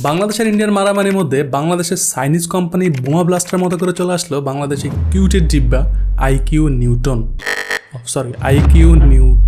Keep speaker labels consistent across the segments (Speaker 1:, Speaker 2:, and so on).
Speaker 1: বাংলাদেশের ইন্ডিয়ার মারামারির মধ্যে বাংলাদেশের চাইনিজ কোম্পানি বোমা ব্লাস্টার মতো করে চলে আসলো বাংলাদেশি কিউটের ডিব্বা আইকিউ নিউ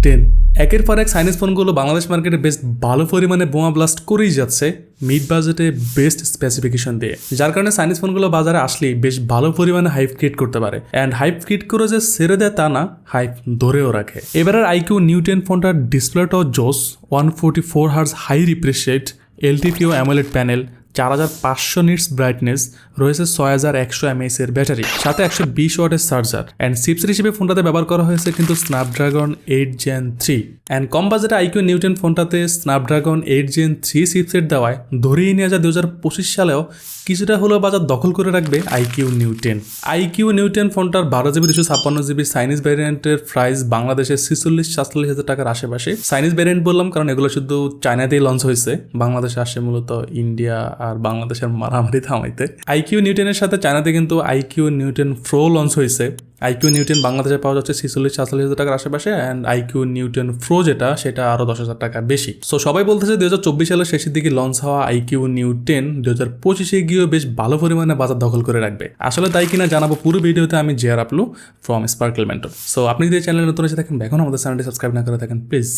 Speaker 1: 10। একের পর এক চাইনিজ ফোনগুলো বাংলাদেশ মার্কেটে বেশ ভালো পরিমাণে বোমা ব্লাস্ট করেই যাচ্ছে মিড বাজেটে বেস্ট স্পেসিফিকেশন দিয়ে, যার কারণে চাইনিজ ফোনগুলো বাজারে আসলেই বেশ ভালো পরিমাণে হাইপ ক্রিয়েট করতে পারে। অ্যান্ড হাইপ ক্রিয়েট করে যে ছেড়ে দেয় তা না, হাইপ ধরেও রাখে। এবারের iQOO নিউ 10 ফোনটার ডিসপ্লেটাও জোস, 144 hertz high refresh rate, LTPO AMOLED panel, 4500 nits brightness, রয়েছে 6100 mAh এর ব্যাটারি, সাথে 120 ওয়াটের চার্জার। অ্যান্ড চিপসেট হিসেবে ফোনটাতে ব্যবহার করা হয়েছে কিন্তু স্ন্যাপড্রাগন 8 Gen 3। অ্যান্ড কম বাজেটে iQOO নিউ 10 ফোনটাতে স্ন্যাপড্রাগন 8 Gen 3 চিপসেট দেওয়ায় ধরেই নিয়ে যায় 2025 সালেও কিছুটা হলেও বাজার দখল করে রাখবে iQOO নিউ 10। iQOO নিউ 10 ফোনটার 12GB 256GB চাইনিজ ভ্যারিয়েন্টের প্রাইস বাংলাদেশে 46-47 হাজার টাকার আশেপাশে। চাইনিজ ভ্যারিয়েন্ট বললাম কারণ এগুলো শুধু চায়নাতেই লঞ্চ হয়েছে, বাংলাদেশে আসে মূলত ইন্ডিয়া আর বাংলাদেশের মারামারি থামাইতে। iQOO নিউ 10 এর সাথে চায়নাতে কিন্তু iQOO নিউ 10 Pro লঞ্চ হয়েছে। iQOO নিউ 10 বাংলাদেশে পাওয়া যাচ্ছে 46-47 হাজার টাকার আশেপাশে, অ্যান্ড iQOO নিউ 10 Pro যেটা সেটা আরো 10,000 টাকা বেশি। সো সবাই বলতেছে 2024 সালের শেষের দিকে লঞ্চ হওয়া iQOO নিউ 10 2025-এ গিয়েও বেশ ভালো পরিমাণে বাজার দখল করে রাখবে। আসলে তাই কিনা জানাবো পুরো ভিডিওতে আমি জিয়ার আপলু ফ্রম স্পার্কেল মেন্টর। সো আপনি যদি চ্যানেলে নতুন এসে থাকেন, এখন আমাদের চ্যানেলটি সাবস্ক্রাইব না করে থাকেন, please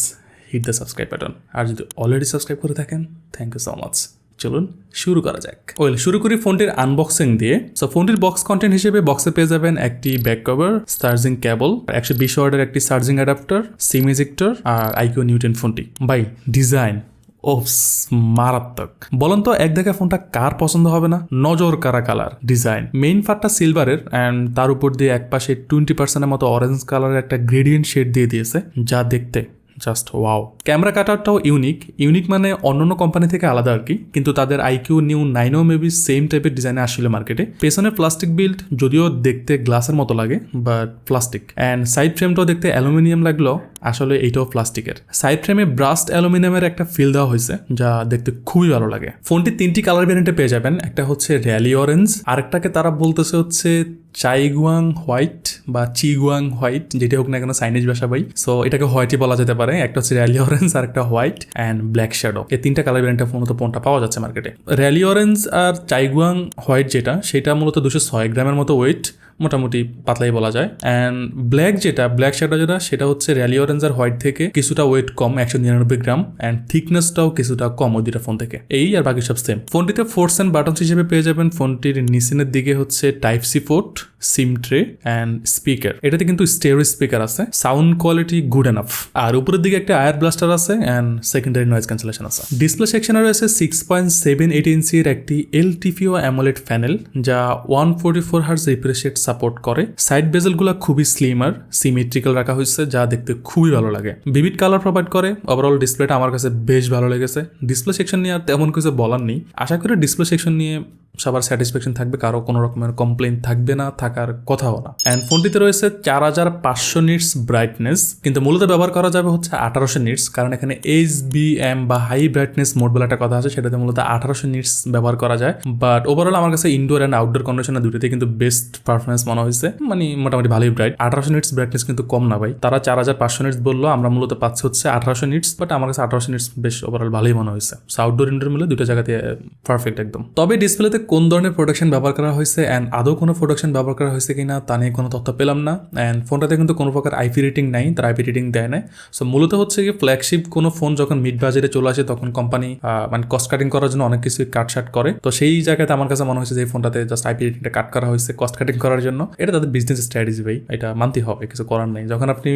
Speaker 1: hit the subscribe button. আর যদি অলরেডি সাবস্ক্রাইব করে থাকেন, থ্যাংক ইউ সো মাচ। চলুন শুরু করা যাক। শুরু করি ফোনটির আনবক্সিং দিয়ে। সো ফোনটির বক্স কন্টেন্ট হিসেবে বক্সে পেয়ে যাবেন একটি ব্যাক কভার, চার্জিং কেবল, 120 ওয়াটের একটি চার্জিং অ্যাডাপ্টার, সিম ইজেক্টর আর iQOO নিউ 10 ফোনটি। বাই ডিজাইন ওপস মারাত্মক। বলুন তো এক দেখে ফোনটা কার পছন্দ হবে না? নজর কারা কালার ডিজাইন। মেইন ফারটা সিলভারের, অ্যান্ড তার উপর দিয়ে এক পাশে 20% মতো অরেঞ্জ কালারের একটা গ্রেডিয়েন্ট শেড দিয়ে দিয়েছে, যা দেখতে জাস্ট ওয়াও। ক্যামেরা কাটআউটটাও ইউনিক মানে অন্যান্য কোম্পানি থেকে আলাদা আর কি, কিন্তু তাদের iQOO নিউ 9ও মেবি সেম টাইপের ডিজাইনে আসছিল মার্কেটে। পেছনে প্লাস্টিক বিল্ড, যদিও দেখতে গ্লাসের মতো লাগে বাট প্লাস্টিক। অ্যান্ড সাইড ফ্রেমটাও দেখতে অ্যালুমিনিয়াম লাগলো, আসলে এইটাও প্লাস্টিকের। সাইড ফ্রেমে ব্রাস্ট অ্যালুমিনিয়ামের একটা ফিল দেওয়া হয়েছে, যা দেখতে খুবই ভালো লাগে। ফোনটি 3টি কালার ভ্যারিয়েন্টে পেয়ে যাবেন। একটা হচ্ছে র্যালি অরেঞ্জ, আরেকটাকে তারা বলতেছে হচ্ছে চাইগুয়াং হোয়াইট বা চিগুয়াং হোয়াইট, যেটা হোক না কেন চাইনিজ ভাষা ভাই। সো এটাকে হোয়াইটই বলা যেতে পারে। একটা হচ্ছে র্যালি অরেঞ্জ, আর একটা হোয়াইট অ্যান্ড ব্ল্যাক শ্যাডো। এই 3টা কালার ভ্যারিয়েন্টে ফোনটা পাওয়া যাচ্ছে মার্কেটে। র্যালি অরেঞ্জ আর চাইগুয়াং হোয়াইট সেটা মূলত 206 গ্রামের মতো ওয়েট, মোটামুটি পাতলাই বলা যায়। অ্যান্ড ব্ল্যাক শ্যাডো সেটা হচ্ছে র্যালি অরেঞ্জ আর হোয়াইট থেকে কিছুটা ওয়েট কম, 199 গ্রাম, অ্যান্ড থিকনেসটাও কিছুটা কম ওই দুটা ফোন থেকে। এই আর বাকি সব সেম। ফোনটিতে ফোর্স অ্যান্ড বাটনস হিসেবে পেয়ে যাবেন ফোনটির নিচের দিকে হচ্ছে type C port, SIM tray and speaker. এটাতে কিন্তু স্টেরিও স্পিকার আছে, সাউন্ড কোয়ালিটি গুড এনাফ। আর উপরের দিকে একটা আয়ার ব্লাস্টার আছে অ্যান্ড সেকেন্ডারি নয়েজ ক্যান্সেলেশন আছে। ডিসপ্লে সেকশনে রয়েছে 6.78 ইঞ্চির একটি LTPO অ্যামোলেড প্যানেল, যা 144 হার্জ রিফ্রেশ রেট সাপোর্ট করে। সাইড বেজেলগুলো খুবই স্লিমার, সিমেট্রিক্যাল রাখা হয়েছে, যা দেখতে খুবই ভালো লাগে। ভিভিড কালার প্রোভাইড করে। ওভারঅল ডিসপ্লেটা আমার কাছে বেশ ভালো লেগেছে। ডিসপ্লে সেকশন নিয়ে আর তেমন কিছু বলার নেই। আশা করি ডিসপ্লে সেকশন নিয়ে সবার স্যাটিসফ্যাকশন থাকবে, কারো কোনো রকমের কমপ্লেন থাকবে না, থাকার কথাও না। অ্যান্ড ফোনটিতে রয়েছে 4500 নিটস ব্রাইটনেস, কিন্তু মূলত ব্যবহার করা যাবে হচ্ছে 1800 নিটস, কারণ এখানে HBM বা হাই ব্রাইটনেস মোড বলে একটা কথা আছে, সেটাতে মূলত 1800 নিটস ব্যবহার করা যায়। বাট ওভারঅল আমার কাছে ইনডোর অ্যান্ড আউটডোর কন্ডিশনে দুটোতে কিন্তু বেস্ট পারফরমেন্স মনে হয়েছে, মানে মোটামুটি ভালোই ব্রাইট। 1800 নিটস ব্রাইটনেস কিন্তু কম না ভাই। তারা 4500 নিটস বললো, আমরা মূলত পাচ্ছি হচ্ছে 1800 নিটস, বাট আমার কাছে 1800 নিটস বেশ ওভারঅল ভালোই মনে হয়েছে। আউটডোর ইনডোর মিলে দুটো জায়গাতে পারফেক্ট একদম। তবে ডিসপ্লেতে কোন ধরনের প্রোডাকশন ব্যবহার করা হয়েছে অ্যান্ড আদৌ কোনো প্রোডাকশন ব্যবহার করা হয়েছে কিনা তা নিয়ে কোনো তথ্য পেলাম না। অ্যান্ড ফোনটাতে কিন্তু কোনো প্রকার আইপি রেটিং নাই, তার আইপি রেটিং দেয় না। সো মূলত হচ্ছে কি ফ্ল্যাগশিপ কোনো ফোন যখন মিড বাজেটে চলে আসে তখন কোম্পানি মানে কস্ট কাটিং করার জন্য অনেক কিছু কাটসাট করে। তো সেই জায়গাতে আমার কাছে মনে হয়েছে যে এই ফোনটাতে জাস্ট আইপি রেটিংটা কাট করা হয়েছে কস্ট কাটিং করার জন্য। এটা তাদের বিজনেস স্ট্র্যাটেজি ভাই, এটা মানতেই হবে, কিছু করার নেই। যখন আপনি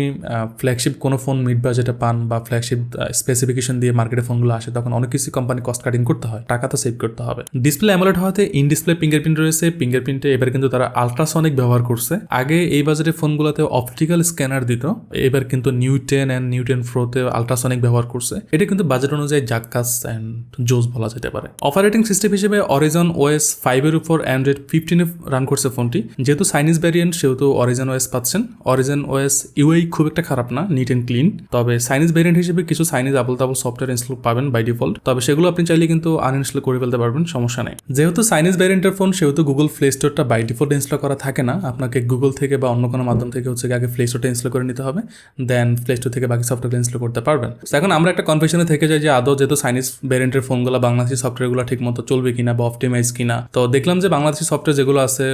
Speaker 1: ফ্ল্যাগশিপ কোনো ফোন মিড বাজেটে পান বা ফ্ল্যাগশিপ স্পেসিফিকেশন দিয়ে মার্কেটে ফোনগুলো আসে, তখন অনেক কিছু কোম্পানি কস্ট কাটিং করতে হয়, টাকা তো সেভ করতে হবে। ডিসপ্লে অ্যামোলেড হওয়াতে ইন ডিসপ্লে ফিঙ্গারপ্রিন্ট রয়েছে। ফিঙ্গারপ্রিন্টে এবার কিন্তু তারা আলট্রাসনিক ব্যবহার করছে। আগে এই বাজারের ফোনগুলোতে অপটিক্যাল স্ক্যানার দিত, এবার কিন্তু নিউ 10 অ্যান্ড নিউ 10 Proতে আলট্রাসনিক ব্যবহার করছে। এটা কিন্তু বাজেট অনুযায়ী জাক্কাস অ্যান্ড জোস বলা যেতে পারে। অপারেটিং সিস্টেম হিসেবে অরিজন OS 5 এর উপর অ্যান্ড্রয়েড 15 রান করছে ফোনটি। যেহেতু চাইনিজ ভ্যারিয়েন্ট সেহেতু অরিজন OS পাচ্ছেন। অরিজন OS UI খুব একটা খারাপ না, নিট অ্যান্ড ক্লিন। তবে চাইনিজ ভ্যারিয়েন্ট হিসেবে কিছু চাইনিজ আবল তাবল সফটওয়্যার ইনস্টল পাবেন বাই ডিফল্ট, তবে সেগুলো আপনি চাইলে কিন্তু আনইনস্টল করে ফেলতে পারবেন, সমস্যা নেই। যেহেতু চাইনিজ ভ্যারিয়েন্টের ফোন সেহেতু গুগল প্লে স্টোরটা বাই ডিফল্ট ইনস্টল করা থাকে না, আপনাকে গুগল থেকে বা অন্য কোনো মাধ্যম থেকে হচ্ছে আগে প্লে স্টোরটা ইনস্টল করে নিতে হবে, দেন প্লে স্টোর থেকে বাকি সফটওয়্যার ইনস্টল করতে পারবেন। এখন আমরা একটা কনফিউশনে থেকে যাই যে আদৌ যেহেতু চাইনিজ ভ্যারিয়েন্টের ফোনগুলো বাংলাদেশি সফটওয়্যারগুলো ঠিক মতো চলবে কিনা বা অপটিমাইজ কিনা। তো দেখলাম যে বাংলাদেশি সফটওয়্যার যেগুলো আছে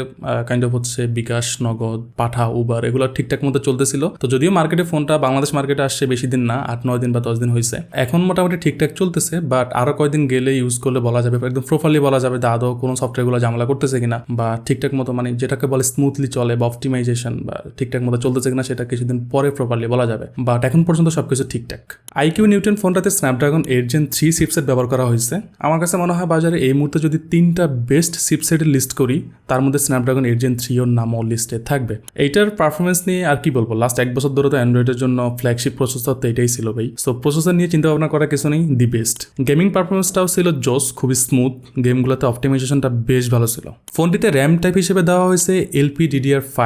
Speaker 1: কাইন্ড অফ হচ্ছে বিকাশ, নগদ, পাঠা, উবার এগুলো ঠিকঠাক মতো চলতেছিল। তো যদিও মার্কেটে ফোনটা বাংলাদেশ মার্কেটে আসছে বেশি দিন না, 8-9 দিন বা 10 দিন হয়েছে, এখন মোটামুটি ঠিকঠাক চলতেছে। বাট আরো কয়েকদিন গেলে ইউজ করলে বলা যাবে, একদম প্রপারলি বলা যাবে আদৌ কোনো সফটওয়্যারগুলো ঝামেলা করতেছে কিনা বা ঠিকঠাক মতো মানে যেটাকে বলে স্মুথলি চলে বা অপটিমাইজেশন বা ঠিকঠাক মতো চলতেছে কিনা সেটা কিছুদিন পরে প্রপারলি বলা যাবে। বাট এখন পর্যন্ত সবকিছু ঠিকঠাক। iQOO নিউটন ফোনটাতে স্ন্যাপড্রাগন 8 Gen 3 চিপসেট ব্যবহার করা হয়েছে। আমার কাছে মনে হয় বাজারে এই মুহূর্তে যদি 3টা বেস্ট চিপসেটের লিস্ট করি তার মধ্যে স্ন্যাপড্রাগন 8 Gen 3 এর নামও লিস্টে থাকবে। এইটার পারফরমেন্স নিয়ে আর কি বলবো, লাস্ট 1 বছর ধরে তো অ্যান্ড্রয়েডের জন্য ফ্ল্যাগশিপ প্রসেসর তো এটাই ছিল ভাই। সো প্রসেসর নিয়ে চিন্তা ভাবনা করার কিছু নেই, দি বেস্ট। গেমিং পারফরমেন্সটাও ছিল জোস, খুবই স্মুথ, গেমগুলোতে অপটিমাইজেশনটা বেশ ভালো ছিল। ফোনটিতে র্যাম টাইপ হিসেবে দেওয়া হয়েছে LPDDR5,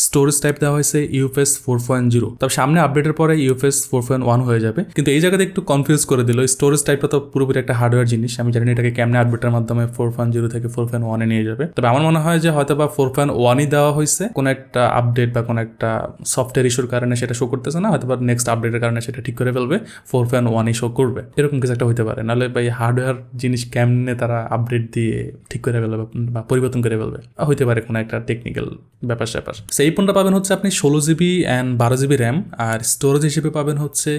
Speaker 1: স্টোরেজ টাইপ দেওয়া হয়েছে UFS 4.0। তবে সামনে আপডেটের পরে UFS 4.1 হয়ে যাবে, কিন্তু এই জায়গাতে একটু কনফিউজ করে দিল। স্টোরেজ টাইপটা তো পুরোপুরি একটা হার্ডওয়্যার জিনিস, আমি জানি এটাকে কেমনে আপডেটের মাধ্যমে 4.0 থেকে 4.1 নিয়ে যাবে। তবে আমার মনে হয় যে হয়তো বা 4.1 দেওয়া হয়েছে, কোনো একটা আপডেট বা কোনো একটা সফটওয়্যার ইস্যুর কারণে সেটা শো করতেছে না, হয়তো বা নেক্সট আপডেটের কারণে সেটা ঠিক করে ফেলবে, 4.1 শো করবে, এরকম কিছু একটা হতে পারে। নাহলে ভাই হার্ডওয়্যার জিনিস কেমনে তারা আপডেট দিয়ে ঠিক করে ফেলবে বা পরিবর্তন করে ফেলবে, হইতে পারে কোনো একটা টেকনিক্যাল ব্যাপার স্যাপার। সেই ফোনটা পাবেন হচ্ছে আপনি 16GB and 12GB RAM, R storage হিসেবে পাবেন হচ্ছে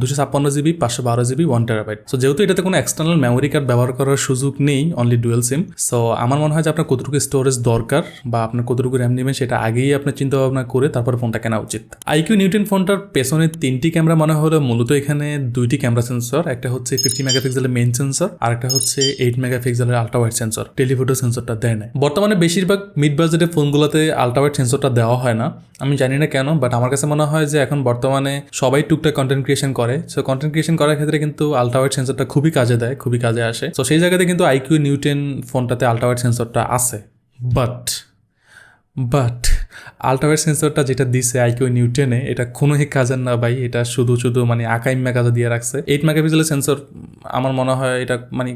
Speaker 1: 256GB, 512GB, 1TB। সো যেহেতু এটাতে কোনো এক্সটার্নাল মেমোরি কার্ড ব্যবহার করার সুযোগ নেই, অনলি ডুয়েল সিম, সো আমার মনে হয় যে আপনার কতটুকু স্টোরেজ দরকার বা আপনার কতটুকু র্যাম নেবেন সেটা আগেই আপনার চিন্তা ভাবনা করে তারপর ফোনটা কেনা উচিত। iQOO নিউটন ফোনটার পেছনে 3টি ক্যামেরা মনে হলো, মূলত এখানে 2টি ক্যামেরা সেন্সর, একটা হচ্ছে 50 মেগাপিক্সেলের মেইন সেন্সর আর একটা হচ্ছে 8 মেগাপিক্সেলের আল্ট্রা ওয়াইড সেন্সর। টেলিফোটো সেন্সরটা দেয় না। বর্তমানে বেশিরভাগ মিড বাজেটের ফোনগুলোতে আল্ট্রা ওয়াইড সেন্সরটা দেওয়া হয় না, আমি জানি না কেন, বাট আমার কাছে মনে হয় যে এখন বর্তমানে সবাই টুকটাক কন্টেন্ট ক্রিয়েশন করে। সো কন্টেন্ট ক্রিয়েশন করার ক্ষেত্রে কিন্তু আল্ট্রা ওয়াইড সেন্সরটা খুবই কাজে দেয়, খুবই কাজে আসে। সো সেই জায়গাতে কিন্তু iQOO নিউটন ফোনটাতে আল্ট্রা ওয়াইড সেন্সরটা আছে। বাট আল্ট্রাওয়াইড সেন্সরটা যেটা দিছে iQOO নিউটনে, এটা কোনোই কাজের না ভাই। এটা শুধু মানে আকাইম্যা কাজে দিয়ে রাখছে। 8 মেগাপিক্সেলের সেন্সর আমার মনে হয় এটা মানে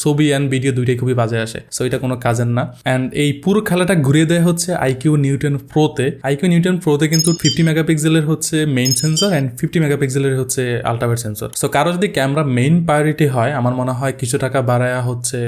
Speaker 1: ছবি অ্যান্ড ভিডিও দুইটাই খুবই বাজে আসে। সো এটা কোনো কাজের না। অ্যান্ড এই পুরো খেলাটা ঘুরিয়ে দেয় হচ্ছে iQOO নিউটন প্রোতে। iQOO নিউটন প্রোতে কিন্তু 50 মেগাপিক্সেলের হচ্ছে মেইন সেন্সর অ্যান্ড 50 মেগাপিক্সেলের হচ্ছে আল্ট্রাওয়াইড সেন্সর। সো কারো যদি ক্যামেরা মেইন প্রায়োরিটি হয়, আমার মনে হয় কিছু টাকা বাড়ায়া হচ্ছে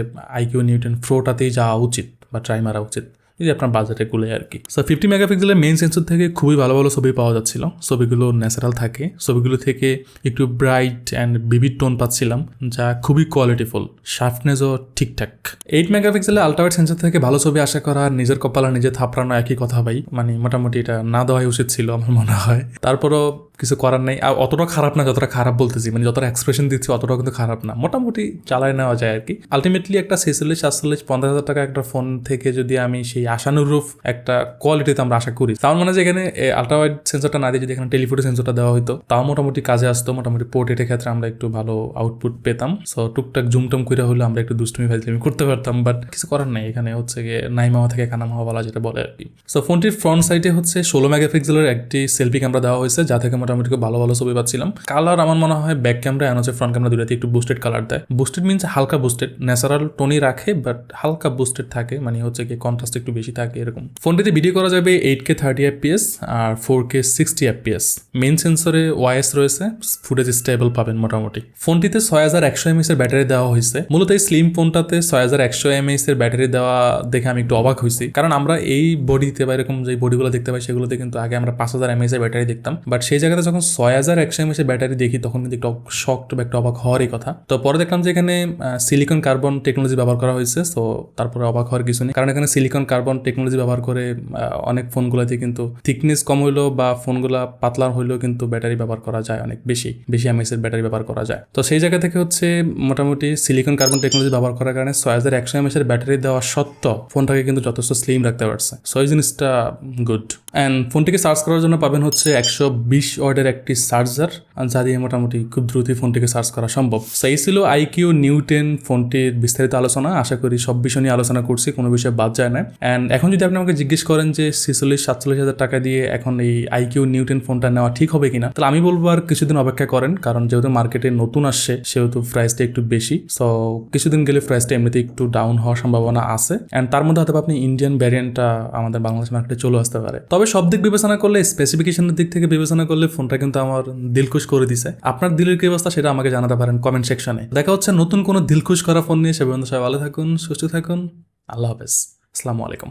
Speaker 1: iQOO নিউটন প্রোটাতেই যাওয়া উচিত বা ট্রাই মারা উচিত, যদি আপনার বাজেটে গুলে আর কি। সো 50 মেগাপিক্সেলের মেইন সেন্সর থেকে খুবই ভালো ভালো ছবি পাওয়া যাচ্ছিল, ছবিগুলো ন্যাচারাল থাকে, ছবিগুলো থেকে একটু ব্রাইট অ্যান্ড ভিভিড টোন পাচ্ছিলাম, যা খুবই কোয়ালিটিফুল, শার্পনেসও ঠিকঠাক। 8 মেগাপিক্সেলের আল্ট্রাওয়াইড সেন্সর থেকে ভালো ছবি আশা করা আর নিজের কপালে নিজে থাপড়ানো একই কথা ভাই, মানে মোটামুটি এটা না দেওয়াই উচিত ছিল আমার মনে হয়। তারপরও কিছু করার নেই। আর অতটা খারাপ না যতটা খারাপ বলতেছি, মানে যতটা এক্সপ্রেশন দিচ্ছি অতটাও কিন্তু খারাপ না, মোটামুটি চালায় নেওয়া যায় আর কি। আলটিমেটলি একটা 46, 47, 50,000 টাকা একটা ফোন থেকে যদি আমি সেই আশানুরূপ একটা কোয়ালিটিতে আমরা আশা করি, তার মানে যে এখানে আল্ট্রাওয়াইড সেন্সরটা না দিয়ে যদি এখানে টেলিফোটো সেন্সরটা দেওয়া হতো তাও মোটামুটি কাজে আসতো, মোটামুটি পোর্ট্রেটের ক্ষেত্রে আমরা একটু ভালো আউটপুট পেতাম। সো টুকটাক জুমটম করে হলে আমরা একটু দুষ্টুমি ফাজলামি করতে পারতাম, বাট কিছু করার নেই। এখানে হচ্ছে গিয়ে নাই মামা থেকে কানা মামা বলা যেটা বলে আর কি। সো ফোনটির ফ্রন্ট সাইডে হচ্ছে 16 মেগাপিক্সেলের একটি সেলফি ক্যামেরা দেওয়া হয়েছে, যা থেকে মোটামুটি খুব ভালো ভালো ছবি পাচ্ছিলাম। কালার আমার মনে হয় ব্যাক ক্যামেরা আর হচ্ছে ফ্রন্ট ক্যামেরা দুটাতে একটু বুস্টেড কালার দেয়। বুস্টেড মিনস হালকা বুস্টেড, ন্যাচারাল টোনই রাখে বাট হালকা বুস্টেড থাকে, মানে হচ্ছে কি কন্ট্রাস্ট একটু বেশি থাকে এরকম। ফোনটিতে ভিডিও করা যাবে 8K 30 FPS আর 4K 60 FPS। মেইন সেন্সরে ওয়াইএস রয়েছে, ফুটেজ স্টেবল পাবেন মোটামুটি। ফোনটিতে 6100 mAh এর ব্যাটারি দেওয়া হয়েছে। মূলত এই স্লিম ফোনটাতে 6100 mAh এর ব্যাটারি দেওয়া দেখে আমি একটু অবাক হয়েছি, কারণ আমরা এই বডিতে বা এরকম যে বডিগুলো দেখতে পাই সেগুলোতে কিন্তু আগে আমরা 5000 mAh এর ব্যাটারি দেখতাম, বাট সেই জায়গাতে যখন 6100 mAh এর ব্যাটারি দেখি তখন কিন্তু একটু শক্ট বা একটু অবাক হওয়ারই কথা। তো পরে দেখলাম যে এখানে সিলিকন কার্বন টেকনোলজি ব্যবহার করা হয়েছে। সো তারপরে অবাক হওয়ার কিছু নেই, কারণ এখানে সিলিকন কার্বন টেকনোলজি ব্যবহার করে অনেক ফোনগুলোতে কিন্তু থিকনেস কম হইলো বা ফোনগুলো পাতলা হইলেও কিন্তু ব্যাটারি ব্যবহার করা যায়, অনেক বেশি mAh এর ব্যাটারি ব্যবহার করা যায়। তো সেই জায়গা থেকে হচ্ছে মোটামুটি সিলিকন কার্বন টেকনোলজি ব্যবহার করার কারণে 6100 mAh এর ব্যাটারি দেওয়া সত্ত্বেও ফোনটাকে কিন্তু যথেষ্ট স্লিম রাখতে পারছে। সো এই জিনিসটা গুড। অ্যান্ড ফোনটিকে সার্চ করার জন্য পাবেন হচ্ছে 120 ওয়ার্ডের একটি চার্জার, যা দিয়ে মোটামুটি খুব দ্রুতই ফোনটিকে চার্জ করা সম্ভব। সেই ছিল iQOO New 10 ফোনটির বিস্তারিত আলোচনা। আশা করি সব বিষয় নিয়ে আলোচনা করছি, কোনো বিষয় বাদ যায় না। অ্যান্ড এখন যদি আপনি আমাকে জিজ্ঞেস করেন যে 46-47 হাজার টাকা দিয়ে এখন এই iQOO New 10 ফোনটা নেওয়া ঠিক হবে কিনা, তাহলে আমি বলবো আর কিছুদিন অপেক্ষা করেন, কারণ যেহেতু মার্কেটে নতুন আসছে সেহেতু প্রাইসটা একটু বেশি। সো কিছুদিন গেলে প্রাইসটা এমনিতে একটু ডাউন হওয়ার সম্ভাবনা আছে। অ্যান্ড তার মধ্যে হয়তো আপনি ইন্ডিয়ান ভ্যারিয়েন্টটা আমাদের বাংলাদেশ মার্কেটে চলে আসতে পারে। তবে সব দিক বিবেচনা করলে, স্পেসিফিকেশনের দিক থেকে বিবেচনা করলে ফোনটা কিন্তু আমার দিলখুশ করে দিছে। আপনার দিলের কি অবস্থা সেটা আমাকে জানাতে পারেন কমেন্ট সেকশনে। দেখা হচ্ছে নতুন কোনো দিলখুশ করা ফোন নিয়ে। সে পর্যন্ত সবাই ভালো থাকুন, সুস্থ থাকুন। আল্লাহ হাফেজ, আসসালামু আলাইকুম।